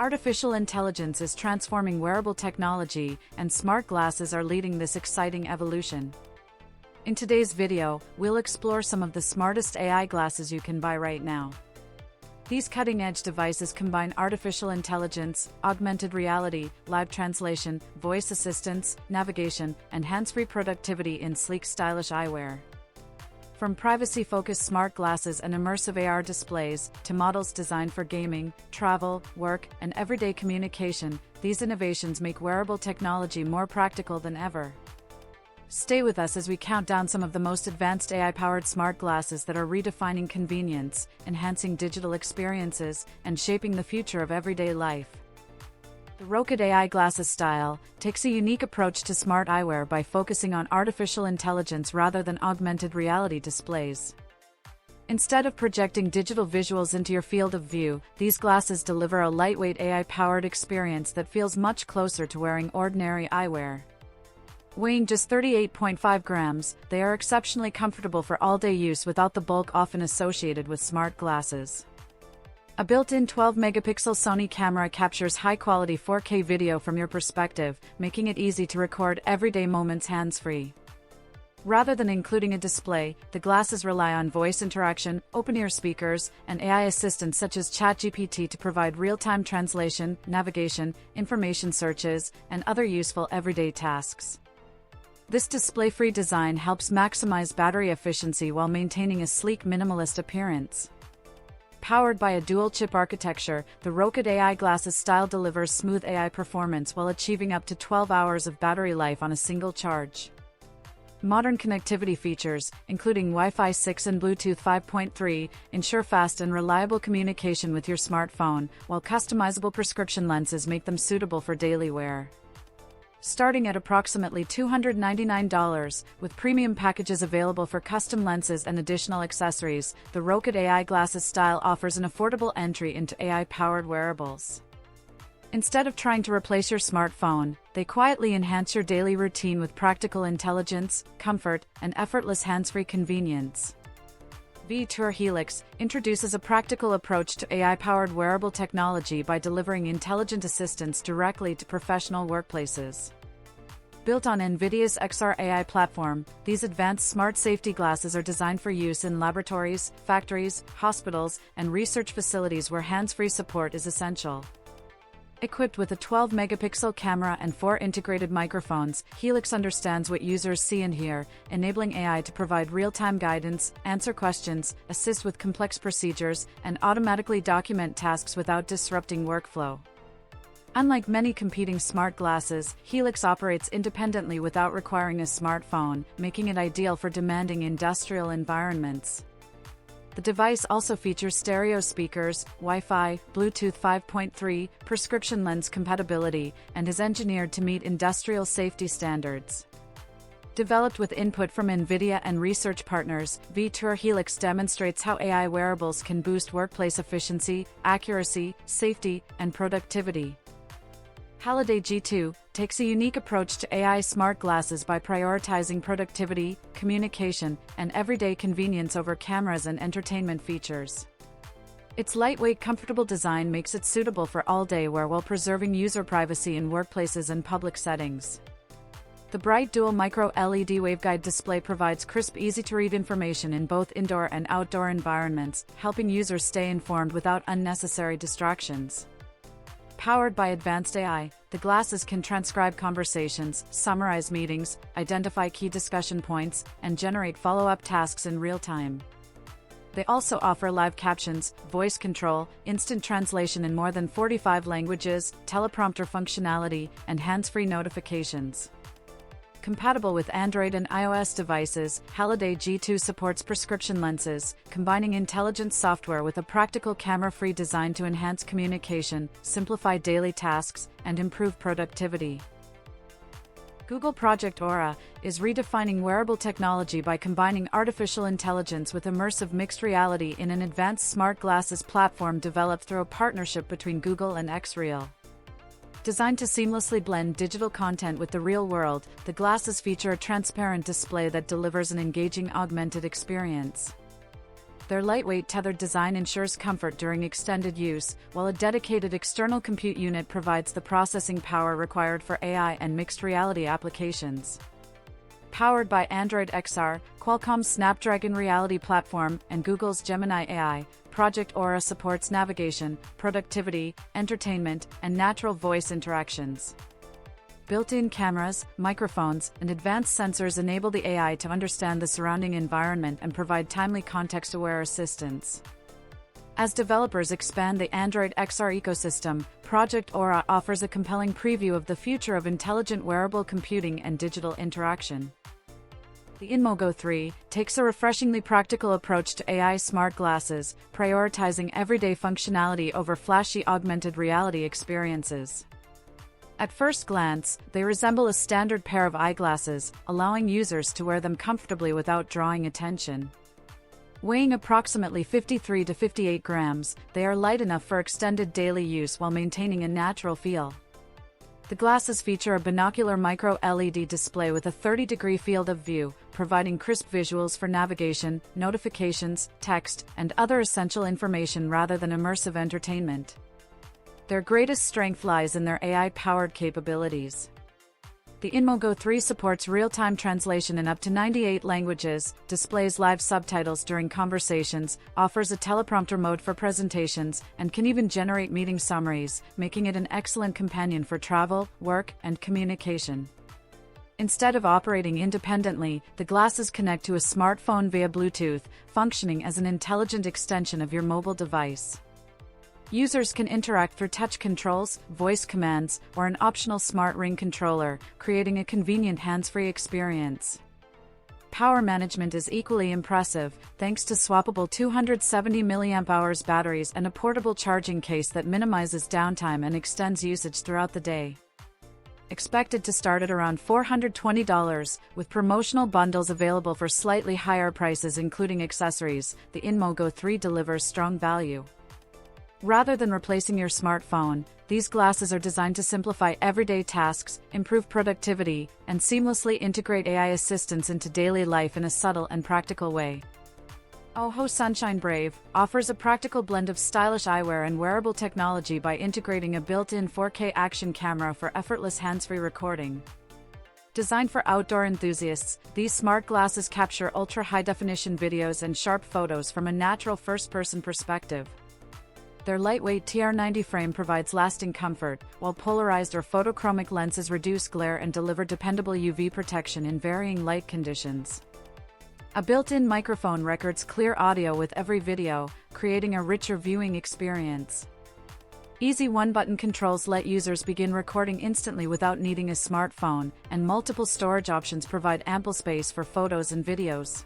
Artificial intelligence is transforming wearable technology, and smart glasses are leading this exciting evolution. In today's video, we'll explore some of the smartest AI glasses you can buy right now. These cutting-edge devices combine artificial intelligence, augmented reality, live translation, voice assistance, navigation, and hands-free productivity in sleek, stylish eyewear. From privacy-focused smart glasses and immersive AR displays, to models designed for gaming, travel, work, and everyday communication, these innovations make wearable technology more practical than ever. Stay with us as we count down some of the most advanced AI-powered smart glasses that are redefining convenience, enhancing digital experiences, and shaping the future of everyday life. The Rokid AI Glasses style takes a unique approach to smart eyewear by focusing on artificial intelligence rather than augmented reality displays. Instead of projecting digital visuals into your field of view, these glasses deliver a lightweight AI-powered experience that feels much closer to wearing ordinary eyewear. Weighing just 38.5 grams, they are exceptionally comfortable for all-day use without the bulk often associated with smart glasses. A built-in 12-megapixel Sony camera captures high-quality 4K video from your perspective, making it easy to record everyday moments hands-free. Rather than including a display, the glasses rely on voice interaction, open-ear speakers, and AI assistants such as ChatGPT to provide real-time translation, navigation, information searches, and other useful everyday tasks. This display-free design helps maximize battery efficiency while maintaining a sleek, minimalist appearance. Powered by a dual-chip architecture, the Rokid AI Glasses style delivers smooth AI performance while achieving up to 12 hours of battery life on a single charge. Modern connectivity features, including Wi-Fi 6 and Bluetooth 5.3, ensure fast and reliable communication with your smartphone, while customizable prescription lenses make them suitable for daily wear. Starting at approximately $299, with premium packages available for custom lenses and additional accessories, the Rokid AI Glasses style offers an affordable entry into AI-powered wearables. Instead of trying to replace your smartphone, they quietly enhance your daily routine with practical intelligence, comfort, and effortless hands-free convenience. VITURE Helix introduces a practical approach to AI-powered wearable technology by delivering intelligent assistance directly to professional workplaces. Built on NVIDIA's XR AI platform, these advanced smart safety glasses are designed for use in laboratories, factories, hospitals, and research facilities where hands-free support is essential. Equipped with a 12-megapixel camera and 4 integrated microphones, Helix understands what users see and hear, enabling AI to provide real-time guidance, answer questions, assist with complex procedures, and automatically document tasks without disrupting workflow. Unlike many competing smart glasses, Helix operates independently without requiring a smartphone, making it ideal for demanding industrial environments. The device also features stereo speakers, Wi-Fi, Bluetooth 5.3, prescription lens compatibility, and is engineered to meet industrial safety standards. Developed with input from NVIDIA and research partners, VITURE Helix demonstrates how AI wearables can boost workplace efficiency, accuracy, safety, and productivity. Halliday G2 takes a unique approach to AI smart glasses by prioritizing productivity, communication, and everyday convenience over cameras and entertainment features. Its lightweight, comfortable design makes it suitable for all-day wear while preserving user privacy in workplaces and public settings. The bright dual micro-LED waveguide display provides crisp, easy-to-read information in both indoor and outdoor environments, helping users stay informed without unnecessary distractions. Powered by advanced AI, the glasses can transcribe conversations, summarize meetings, identify key discussion points, and generate follow-up tasks in real time. They also offer live captions, voice control, instant translation in more than 45 languages, teleprompter functionality, and hands-free notifications. Compatible with Android and iOS devices, Halliday G2 supports prescription lenses, combining intelligent software with a practical camera-free design to enhance communication, simplify daily tasks, and improve productivity. Google Project Aura is redefining wearable technology by combining artificial intelligence with immersive mixed reality in an advanced smart glasses platform developed through a partnership between Google and Xreal. Designed to seamlessly blend digital content with the real world, the glasses feature a transparent display that delivers an engaging augmented experience. Their lightweight tethered design ensures comfort during extended use, while a dedicated external compute unit provides the processing power required for AI and mixed reality applications. Powered by Android XR, Qualcomm's Snapdragon Reality Platform, and Google's Gemini AI, Project Aura supports navigation, productivity, entertainment, and natural voice interactions. Built-in cameras, microphones, and advanced sensors enable the AI to understand the surrounding environment and provide timely context-aware assistance. As developers expand the Android XR ecosystem, Project Aura offers a compelling preview of the future of intelligent wearable computing and digital interaction. The INMO GO3 takes a refreshingly practical approach to AI smart glasses, prioritizing everyday functionality over flashy augmented reality experiences. At first glance, they resemble a standard pair of eyeglasses, allowing users to wear them comfortably without drawing attention. Weighing approximately 53 to 58 grams, they are light enough for extended daily use while maintaining a natural feel. The glasses feature a binocular micro-LED display with a 30-degree field of view, providing crisp visuals for navigation, notifications, text, and other essential information rather than immersive entertainment. Their greatest strength lies in their AI-powered capabilities. The INMO GO3 supports real-time translation in up to 98 languages, displays live subtitles during conversations, offers a teleprompter mode for presentations, and can even generate meeting summaries, making it an excellent companion for travel, work, and communication. Instead of operating independently, the glasses connect to a smartphone via Bluetooth, functioning as an intelligent extension of your mobile device. Users can interact through touch controls, voice commands, or an optional smart ring controller, creating a convenient hands-free experience. Power management is equally impressive, thanks to swappable 270 mAh batteries and a portable charging case that minimizes downtime and extends usage throughout the day. Expected to start at around $420, with promotional bundles available for slightly higher prices including accessories, the INMO GO3 delivers strong value. Rather than replacing your smartphone, these glasses are designed to simplify everyday tasks, improve productivity, and seamlessly integrate AI assistance into daily life in a subtle and practical way. OHO Sunshine Brave offers a practical blend of stylish eyewear and wearable technology by integrating a built-in 4K action camera for effortless hands-free recording. Designed for outdoor enthusiasts, these smart glasses capture ultra-high-definition videos and sharp photos from a natural first-person perspective. Their lightweight TR90 frame provides lasting comfort, while polarized or photochromic lenses reduce glare and deliver dependable UV protection in varying light conditions. A built-in microphone records clear audio with every video, creating a richer viewing experience. Easy one-button controls let users begin recording instantly without needing a smartphone, and multiple storage options provide ample space for photos and videos.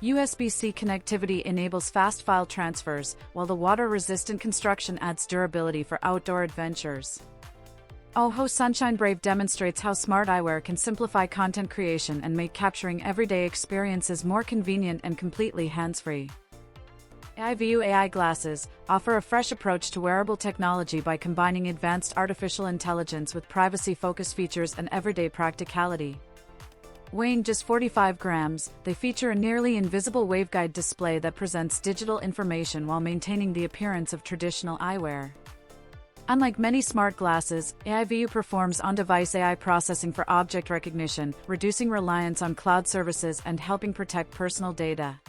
USB-C connectivity enables fast file transfers, while the water-resistant construction adds durability for outdoor adventures. OHO Sunshine Brave demonstrates how smart eyewear can simplify content creation and make capturing everyday experiences more convenient and completely hands-free. AIVU AI Glasses offer a fresh approach to wearable technology by combining advanced artificial intelligence with privacy-focused features and everyday practicality. Weighing just 45 grams, they feature a nearly invisible waveguide display that presents digital information while maintaining the appearance of traditional eyewear. Unlike many smart glasses, AIVU performs on-device AI processing for object recognition, reducing reliance on cloud services and helping protect personal data.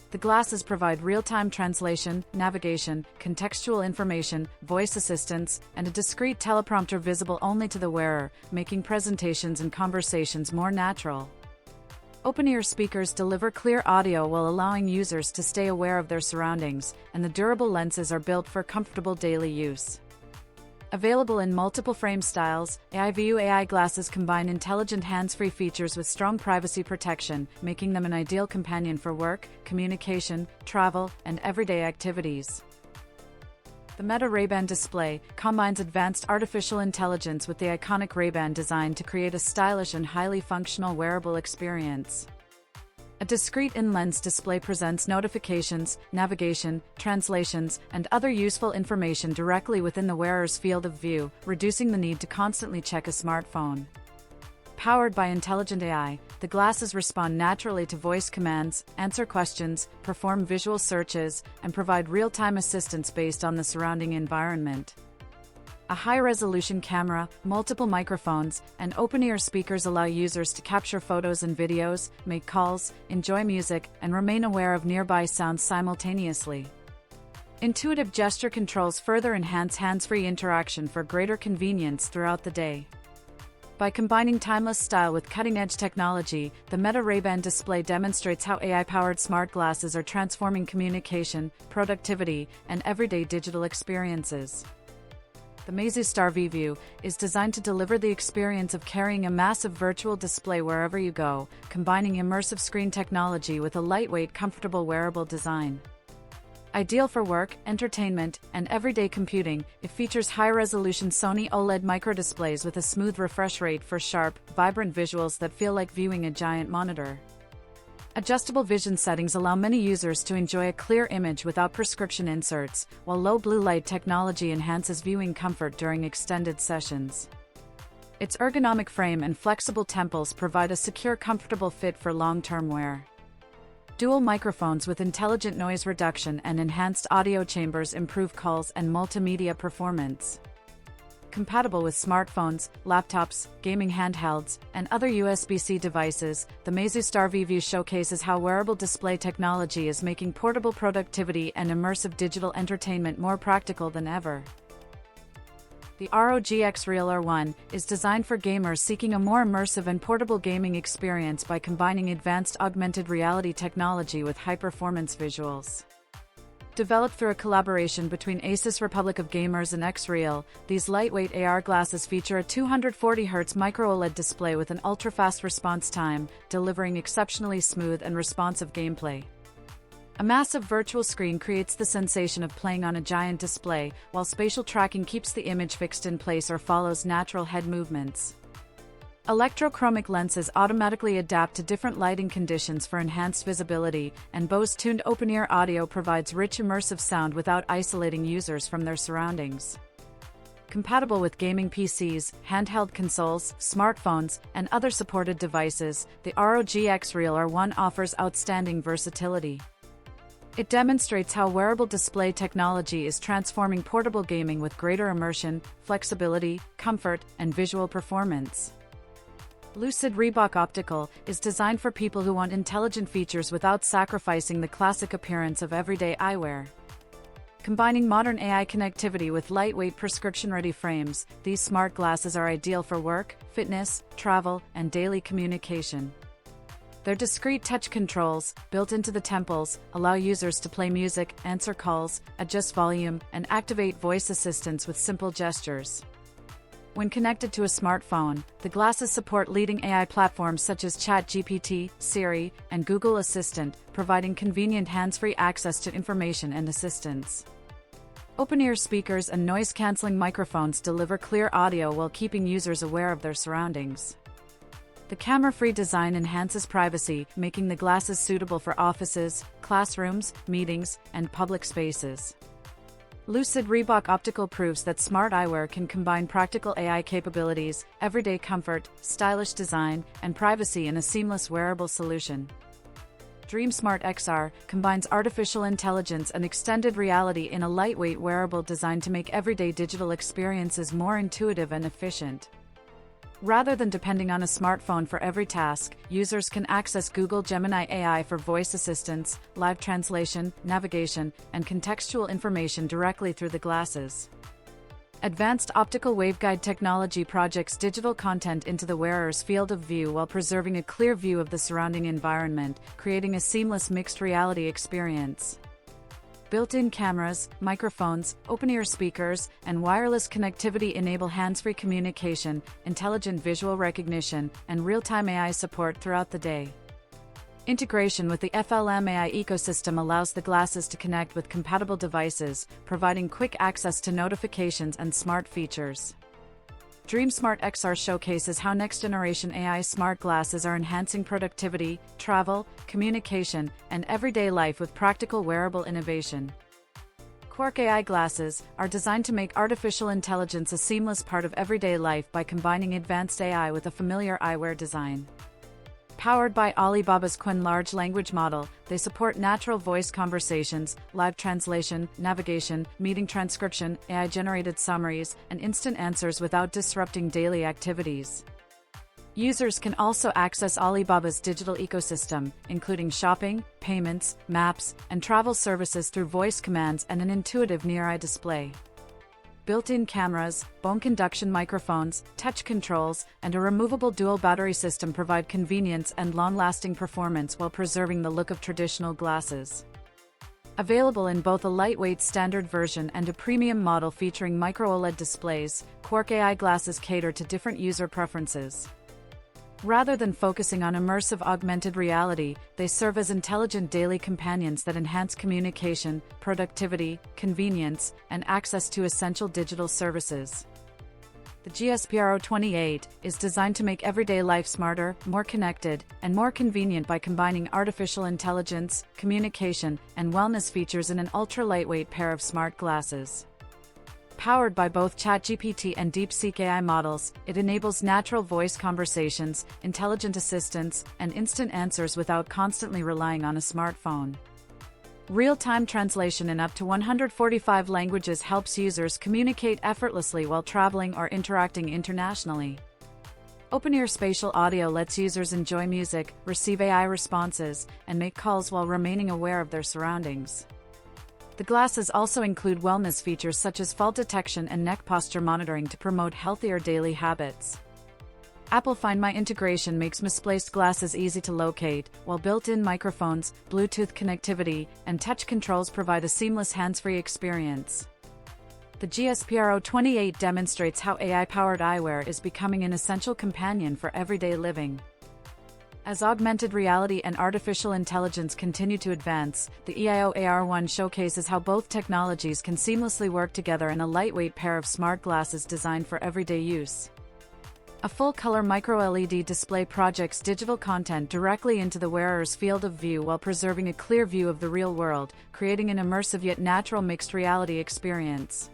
The glasses provide real-time translation, navigation, contextual information, voice assistance, and a discrete teleprompter visible only to the wearer, making presentations and conversations more natural. Open-ear speakers deliver clear audio while allowing users to stay aware of their surroundings, and the durable lenses are built for comfortable daily use. Available in multiple frame styles, AIVU AI glasses combine intelligent hands-free features with strong privacy protection, making them an ideal companion for work, communication, travel, and everyday activities. The Meta Ray-Ban display combines advanced artificial intelligence with the iconic Ray-Ban design to create a stylish and highly functional wearable experience. A discrete in-lens display presents notifications, navigation, translations, and other useful information directly within the wearer's field of view, reducing the need to constantly check a smartphone. Powered by intelligent AI, the glasses respond naturally to voice commands, answer questions, perform visual searches, and provide real-time assistance based on the surrounding environment. A high-resolution camera, multiple microphones, and open-ear speakers allow users to capture photos and videos, make calls, enjoy music, and remain aware of nearby sounds simultaneously. Intuitive gesture controls further enhance hands-free interaction for greater convenience throughout the day. By combining timeless style with cutting-edge technology, the Meta Ray-Ban display demonstrates how AI-powered smart glasses are transforming communication, productivity, and everyday digital experiences. The MEIZU StarV is designed to deliver the experience of carrying a massive virtual display wherever you go, combining immersive screen technology with a lightweight, comfortable wearable design. Ideal for work, entertainment, and everyday computing, it features high-resolution Sony OLED microdisplays with a smooth refresh rate for sharp, vibrant visuals that feel like viewing a giant monitor. Adjustable vision settings allow many users to enjoy a clear image without prescription inserts, while low blue light technology enhances viewing comfort during extended sessions. Its ergonomic frame and flexible temples provide a secure, comfortable fit for long-term wear. Dual microphones with intelligent noise reduction and enhanced audio chambers improve calls and multimedia performance. Compatible with smartphones, laptops, gaming handhelds, and other USB-C devices, the MEIZU StarV showcases how wearable display technology is making portable productivity and immersive digital entertainment more practical than ever. The ROG Xreal AR-1 is designed for gamers seeking a more immersive and portable gaming experience by combining advanced augmented reality technology with high-performance visuals. Developed through a collaboration between Asus Republic of Gamers and Xreal, these lightweight AR glasses feature a 240Hz micro-OLED display with an ultra-fast response time, delivering exceptionally smooth and responsive gameplay. A massive virtual screen creates the sensation of playing on a giant display, while spatial tracking keeps the image fixed in place or follows natural head movements. Electrochromic lenses automatically adapt to different lighting conditions for enhanced visibility, and Bose-tuned open-ear audio provides rich immersive sound without isolating users from their surroundings. Compatible with gaming PCs, handheld consoles, smartphones, and other supported devices, the ROG Xreal AR-1 offers outstanding versatility. It demonstrates how wearable display technology is transforming portable gaming with greater immersion, flexibility, comfort, and visual performance. Lucid Reebok Optical is designed for people who want intelligent features without sacrificing the classic appearance of everyday eyewear. Combining modern AI connectivity with lightweight prescription-ready frames, these smart glasses are ideal for work, fitness, travel, and daily communication. Their discrete touch controls, built into the temples, allow users to play music, answer calls, adjust volume, and activate voice assistants with simple gestures. When connected to a smartphone, the glasses support leading AI platforms such as ChatGPT, Siri, and Google Assistant, providing convenient hands-free access to information and assistance. Open-ear speakers and noise-canceling microphones deliver clear audio while keeping users aware of their surroundings. The camera-free design enhances privacy, making the glasses suitable for offices, classrooms, meetings, and public spaces. Lucid Reebok Optical proves that smart eyewear can combine practical AI capabilities, everyday comfort, stylish design, and privacy in a seamless wearable solution. DreamSmart XR combines artificial intelligence and extended reality in a lightweight wearable designed to make everyday digital experiences more intuitive and efficient. Rather than depending on a smartphone for every task, users can access Google Gemini AI for voice assistance, live translation, navigation, and contextual information directly through the glasses. Advanced optical waveguide technology projects digital content into the wearer's field of view while preserving a clear view of the surrounding environment, creating a seamless mixed reality experience. Built-in cameras, microphones, open-ear speakers, and wireless connectivity enable hands-free communication, intelligent visual recognition, and real-time AI support throughout the day. Integration with the FLM AI ecosystem allows the glasses to connect with compatible devices, providing quick access to notifications and smart features. DreamSmart XR showcases how next-generation AI smart glasses are enhancing productivity, travel, communication, and everyday life with practical wearable innovation. Quark AI glasses are designed to make artificial intelligence a seamless part of everyday life by combining advanced AI with a familiar eyewear design. Powered by Alibaba's Qwen large language model, they support natural voice conversations, live translation, navigation, meeting transcription, AI-generated summaries, and instant answers without disrupting daily activities. Users can also access Alibaba's digital ecosystem, including shopping, payments, maps, and travel services through voice commands and an intuitive near-eye display. Built-in cameras, bone conduction microphones, touch controls, and a removable dual battery system provide convenience and long-lasting performance while preserving the look of traditional glasses. Available in both a lightweight standard version and a premium model featuring micro-OLED displays, Quark AI glasses cater to different user preferences. Rather than focusing on immersive augmented reality, they serve as intelligent daily companions that enhance communication, productivity, convenience, and access to essential digital services. The GSPRO28 is designed to make everyday life smarter, more connected, and more convenient by combining artificial intelligence, communication, and wellness features in an ultra-lightweight pair of smart glasses. Powered by both ChatGPT and DeepSeek AI models, it enables natural voice conversations, intelligent assistance, and instant answers without constantly relying on a smartphone. Real-time translation in up to 145 languages helps users communicate effortlessly while traveling or interacting internationally. Open-ear spatial audio lets users enjoy music, receive AI responses, and make calls while remaining aware of their surroundings. The glasses also include wellness features such as fall detection and neck posture monitoring to promote healthier daily habits. Apple Find My integration makes misplaced glasses easy to locate, while built-in microphones, Bluetooth connectivity, and touch controls provide a seamless hands-free experience. The GSPRO28 demonstrates how AI-powered eyewear is becoming an essential companion for everyday living. As augmented reality and artificial intelligence continue to advance, the EIO AR-1 showcases how both technologies can seamlessly work together in a lightweight pair of smart glasses designed for everyday use. A full-color micro-LED display projects digital content directly into the wearer's field of view while preserving a clear view of the real world, creating an immersive yet natural mixed reality experience.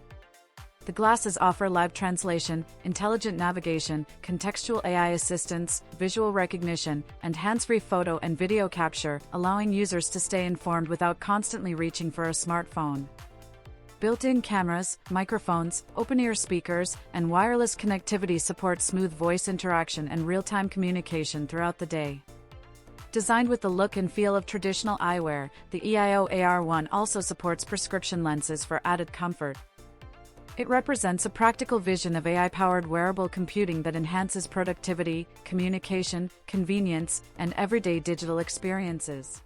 The glasses offer live translation, intelligent navigation, contextual AI assistance, visual recognition, and hands-free photo and video capture, allowing users to stay informed without constantly reaching for a smartphone. Built-in cameras, microphones, open-ear speakers, and wireless connectivity support smooth voice interaction and real-time communication throughout the day. Designed with the look and feel of traditional eyewear, the EIO AR-1 also supports prescription lenses for added comfort. It represents a practical vision of AI-powered wearable computing that enhances productivity, communication, convenience, and everyday digital experiences.